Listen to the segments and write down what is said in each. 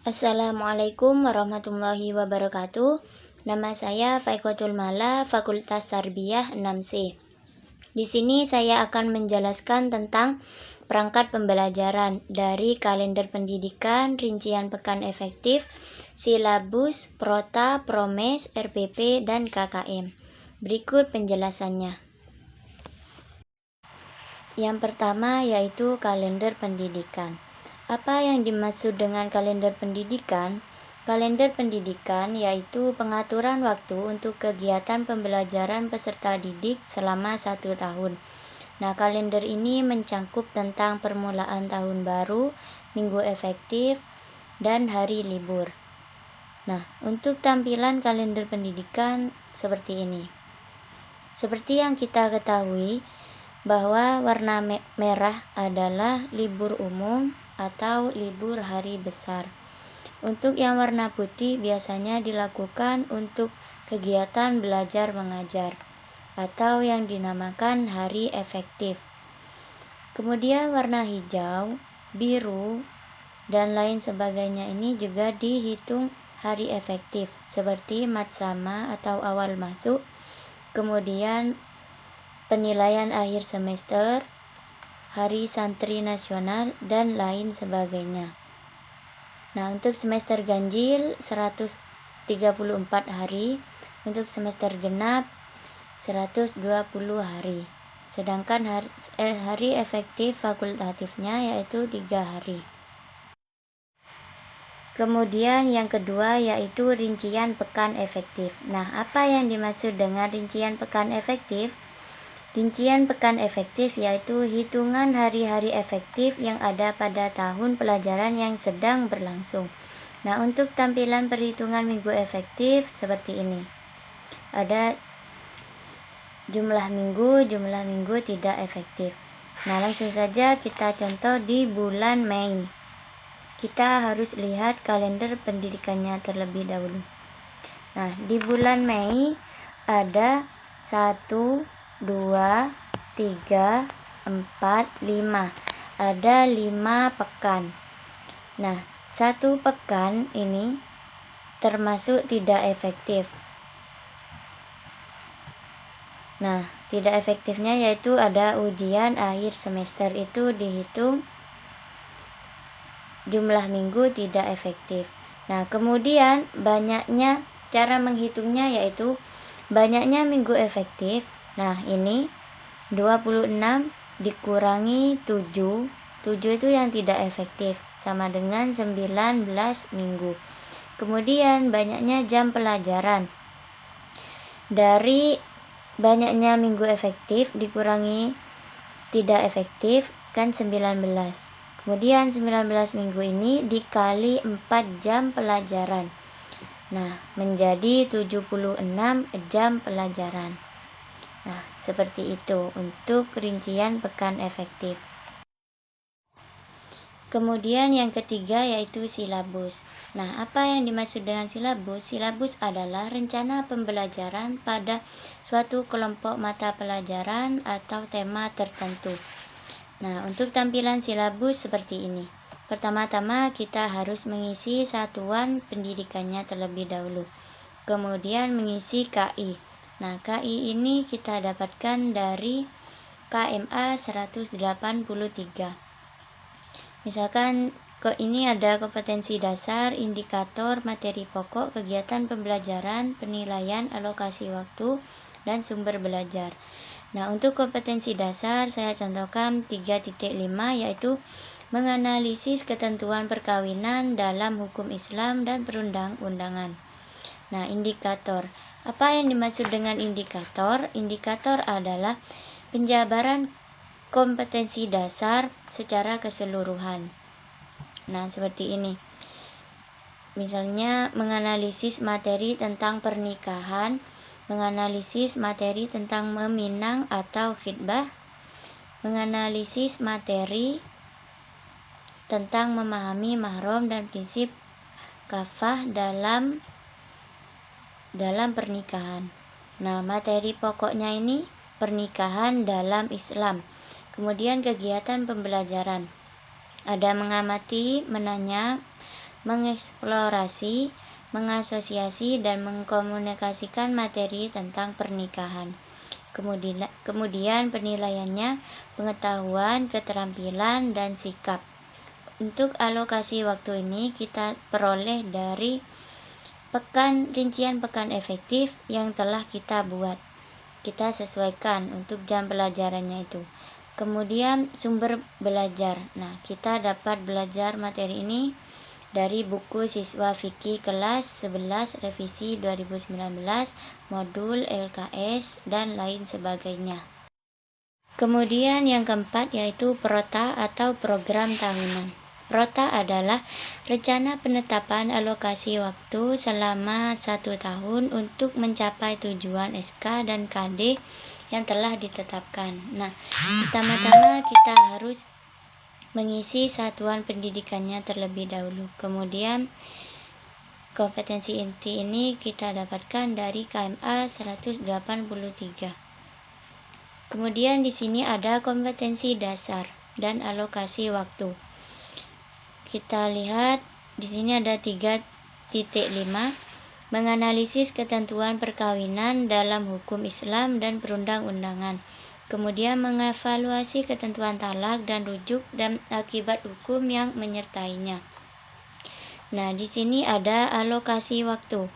Assalamualaikum warahmatullahi wabarakatuh. Nama saya Faikotul Mala, Fakultas Tarbiyah 6C. Di sini saya akan menjelaskan tentang perangkat pembelajaran dari kalender pendidikan, rincian pekan efektif, silabus, prota, promes, RPP, dan KKM. Berikut penjelasannya. Yang pertama yaitu kalender pendidikan. Apa yang dimaksud dengan kalender pendidikan? Kalender pendidikan yaitu pengaturan waktu untuk kegiatan pembelajaran peserta didik selama 1 tahun. Nah, kalender ini mencangkup tentang permulaan tahun baru, minggu efektif, dan hari libur. Nah, untuk tampilan kalender pendidikan seperti ini. Seperti yang kita ketahui, bahwa warna merah adalah libur umum atau libur hari besar. Untuk yang warna putih biasanya dilakukan untuk kegiatan belajar mengajar atau yang dinamakan hari efektif. Kemudian warna hijau, biru, dan lain sebagainya ini juga dihitung hari efektif seperti matsama atau awal masuk, kemudian penilaian akhir semester, hari santri nasional, dan lain sebagainya. Nah, untuk semester ganjil 134 hari, untuk semester genap 120 hari. Sedangkan hari efektif fakultatifnya yaitu 3 hari. Kemudian yang kedua yaitu rincian pekan efektif. Nah, apa yang dimaksud dengan rincian pekan efektif? Rincian pekan efektif yaitu hitungan hari-hari efektif yang ada pada tahun pelajaran yang sedang berlangsung. Nah, untuk tampilan perhitungan minggu efektif seperti ini. Ada jumlah minggu tidak efektif. Nah, langsung saja kita contoh di bulan Mei. Kita harus lihat kalender pendidikannya terlebih dahulu. Nah, di bulan Mei ada 1, 2, 3, 4, 5. Ada 5 pekan. Nah, 1 pekan ini termasuk tidak efektif. Nah, tidak efektifnya yaitu ada ujian akhir semester, itu dihitung jumlah minggu tidak efektif. Nah, kemudian banyaknya cara menghitungnya yaitu banyaknya minggu efektif. Nah, ini 26 dikurangi 7. 7 itu yang tidak efektif, sama dengan 19 minggu. Kemudian banyaknya jam pelajaran. Dari banyaknya minggu efektif dikurangi tidak efektif kan 19. Kemudian 19 minggu ini dikali 4 jam pelajaran. Nah, menjadi 76 jam pelajaran. Nah, seperti itu untuk rincian pekan efektif. Kemudian yang ketiga yaitu silabus. Nah, apa yang dimaksud dengan silabus? Silabus adalah rencana pembelajaran pada suatu kelompok mata pelajaran atau tema tertentu. Nah, untuk tampilan silabus seperti ini. Pertama-tama kita harus mengisi satuan pendidikannya terlebih dahulu. Kemudian mengisi KI. Nah, KI ini kita dapatkan dari KMA 183. Misalkan ini ada kompetensi dasar, indikator, materi pokok, kegiatan pembelajaran, penilaian, alokasi waktu, dan sumber belajar. Nah, untuk kompetensi dasar saya contohkan 3.5 yaitu menganalisis ketentuan perkawinan dalam hukum Islam dan perundang-undangan. Nah, indikator. Apa yang dimaksud dengan indikator? Indikator adalah penjabaran kompetensi dasar secara keseluruhan. Nah, seperti ini. Misalnya menganalisis materi tentang pernikahan, menganalisis materi tentang meminang atau khitbah, menganalisis materi tentang memahami mahram dan prinsip kafah dalam pernikahan. Nah, materi pokoknya ini pernikahan dalam Islam. Kemudian kegiatan pembelajaran. Ada mengamati, menanya, mengeksplorasi, mengasosiasi, dan mengkomunikasikan materi tentang pernikahan. Kemudian penilaiannya pengetahuan, keterampilan, dan sikap. Untuk alokasi waktu ini kita peroleh dari rincian pekan efektif yang telah kita buat. Kita sesuaikan untuk jam pelajarannya itu. Kemudian sumber belajar. Nah, kita dapat belajar materi ini dari buku Siswa Fikih kelas 11 revisi 2019, modul LKS, dan lain sebagainya. Kemudian yang keempat yaitu PROTA atau program tahunan. PROTA adalah rencana penetapan alokasi waktu selama 1 tahun untuk mencapai tujuan SK dan KD yang telah ditetapkan. Nah, pertama-tama kita harus mengisi satuan pendidikannya terlebih dahulu. Kemudian kompetensi inti ini kita dapatkan dari KMA 183. Kemudian di sini ada kompetensi dasar dan alokasi waktu. Kita lihat di sini ada 3.5, menganalisis ketentuan perkawinan dalam hukum Islam dan perundang-undangan. Kemudian mengevaluasi ketentuan talak dan rujuk dan akibat hukum yang menyertainya. Nah, di sini ada alokasi waktu.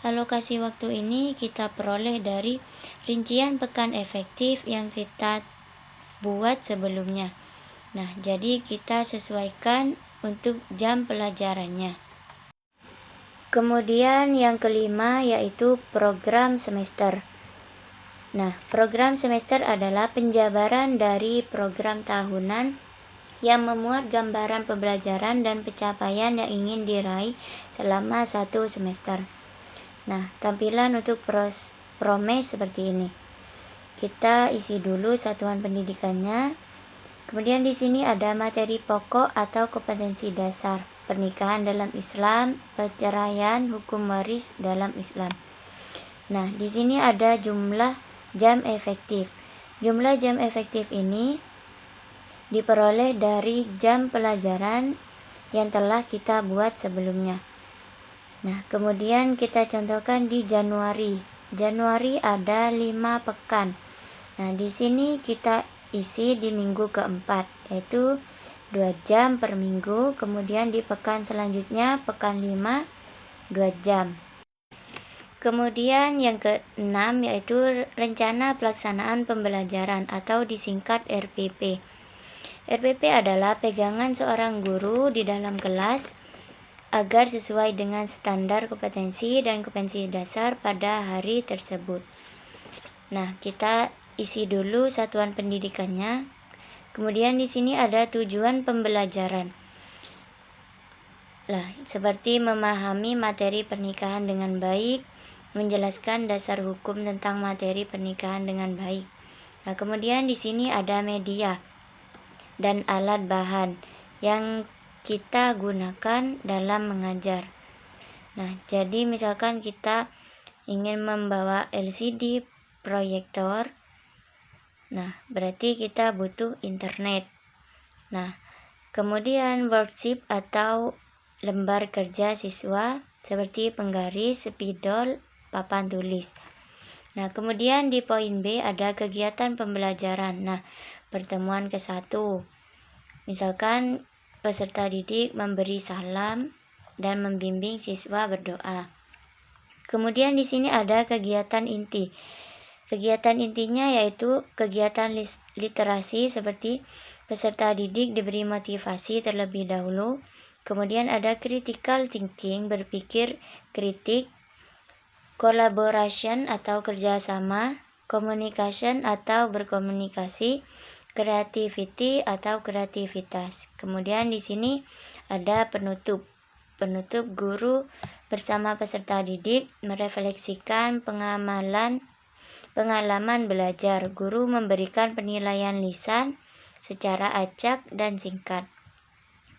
Alokasi waktu ini kita peroleh dari rincian pekan efektif yang kita buat sebelumnya. Nah, jadi kita sesuaikan untuk jam pelajarannya. Kemudian yang kelima yaitu program semester. Nah, program semester adalah penjabaran dari program tahunan yang memuat gambaran pembelajaran dan pencapaian yang ingin diraih selama 1 semester. Nah, tampilan untuk promes seperti ini. Kita isi dulu satuan pendidikannya. Kemudian di sini ada materi pokok atau kompetensi dasar, pernikahan dalam Islam, perceraian, hukum waris dalam Islam. Nah, di sini ada jumlah jam efektif. Jumlah jam efektif ini diperoleh dari jam pelajaran yang telah kita buat sebelumnya. Nah, kemudian kita contohkan di Januari. Januari ada 5 pekan. Nah, di sini kita isi di minggu keempat, yaitu 2 jam per minggu. Kemudian di pekan selanjutnya, pekan 5, 2 jam. Kemudian yang keenam yaitu rencana pelaksanaan pembelajaran atau disingkat RPP. RPP adalah pegangan seorang guru di dalam kelas agar sesuai dengan standar kompetensi dan kompetensi dasar pada hari tersebut. Nah, kita isi dulu satuan pendidikannya. Kemudian di sini ada tujuan pembelajaran. Seperti memahami materi pernikahan dengan baik, menjelaskan dasar hukum tentang materi pernikahan dengan baik. Nah, kemudian di sini ada media dan alat bahan yang kita gunakan dalam mengajar. Nah, jadi misalkan kita ingin membawa LCD, proyektor, nah berarti kita butuh internet. Nah, kemudian worksheet atau lembar kerja siswa seperti penggaris, spidol, papan tulis. Nah, kemudian di poin B ada kegiatan pembelajaran. Nah, pertemuan ke-1. Misalkan peserta didik memberi salam dan membimbing siswa berdoa. Kemudian di sini ada kegiatan inti. Kegiatan intinya yaitu kegiatan literasi seperti peserta didik diberi motivasi terlebih dahulu. Kemudian ada critical thinking, berpikir kritik, collaboration atau kerjasama, communication atau berkomunikasi, creativity atau kreativitas. Kemudian di sini ada penutup. Penutup guru bersama peserta didik merefleksikan pengalaman belajar. Guru memberikan penilaian lisan secara acak dan singkat.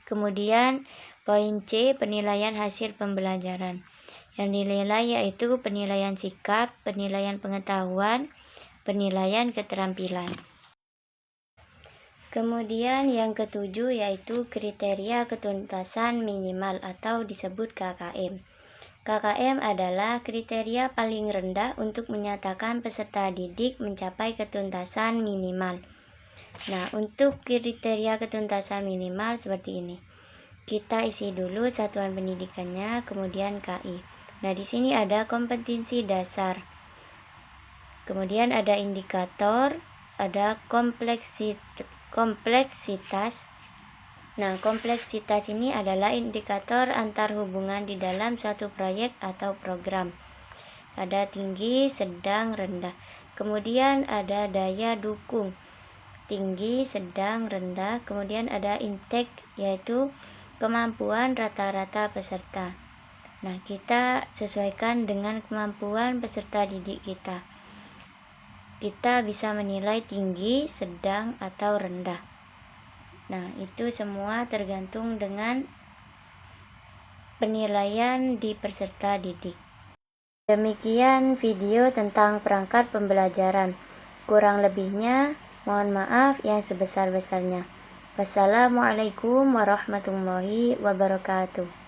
Kemudian poin C, penilaian hasil pembelajaran. Yang dinilai yaitu penilaian sikap, penilaian pengetahuan, penilaian keterampilan. Kemudian yang ketujuh yaitu kriteria ketuntasan minimal atau disebut KKM. KKM adalah kriteria paling rendah untuk menyatakan peserta didik mencapai ketuntasan minimal. Nah, untuk kriteria ketuntasan minimal seperti ini. Kita isi dulu satuan pendidikannya, kemudian KI. Nah, di sini ada kompetensi dasar. Kemudian ada indikator, ada kompleksitas. Nah, kompleksitas ini adalah indikator antar hubungan di dalam suatu proyek atau program. Ada tinggi, sedang, rendah. Kemudian ada daya dukung, tinggi, sedang, rendah. Kemudian ada intake, yaitu kemampuan rata-rata peserta. Nah, kita sesuaikan dengan kemampuan peserta didik kita. Kita bisa menilai tinggi, sedang, atau rendah. Nah, itu semua tergantung dengan penilaian di peserta didik. Demikian video tentang perangkat pembelajaran. Kurang lebihnya, mohon maaf yang sebesar-besarnya. Wassalamualaikum warahmatullahi wabarakatuh.